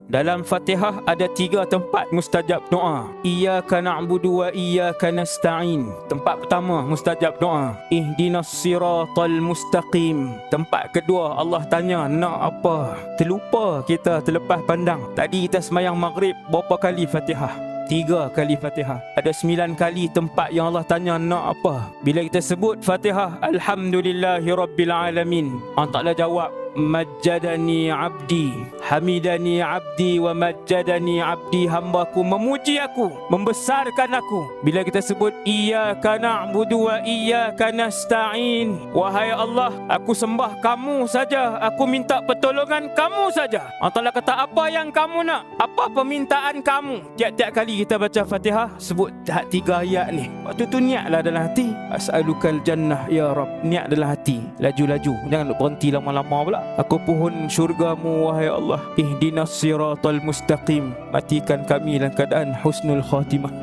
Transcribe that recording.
Dalam Fatihah ada 3 tempat mustajab doa. Iyyaka na'budu wa iyyaka nasta'in. Tempat pertama mustajab doa. Ihdinas siratal mustaqim. Tempat kedua Allah tanya nak apa. Terlupa kita terlepas pandang. Tadi kita sembahyang maghrib berapa kali Fatihah? 3 kali Fatihah. Ada 9 kali tempat yang Allah tanya nak apa. Bila kita sebut Fatihah, Alhamdulillahi Rabbil Alamin, Allah Ta'ala jawab, Majjadani abdi, hamidani abdi wa majjadani abdi. Hambaku memuji aku, membesarkan aku. Bila kita sebut Iyyaka na'budu wa iyyaka nasta'in, wahai Allah, aku sembah kamu saja, aku minta pertolongan kamu saja. Allah Ta'ala kata, apa yang kamu nak? Apa permintaan kamu? Tiap-tiap kali kita baca Fatihah, sebut 3 ayat ni. Waktu tu niatlah dalam hati, as'alukal jannah ya Rabb. Niat dalam hati, laju-laju, jangan berhenti lama-lama pula. Aku pohon syurgamu wahai Allah. Ihdinas siratal mustaqim. Matikan kami dalam keadaan husnul khatimah.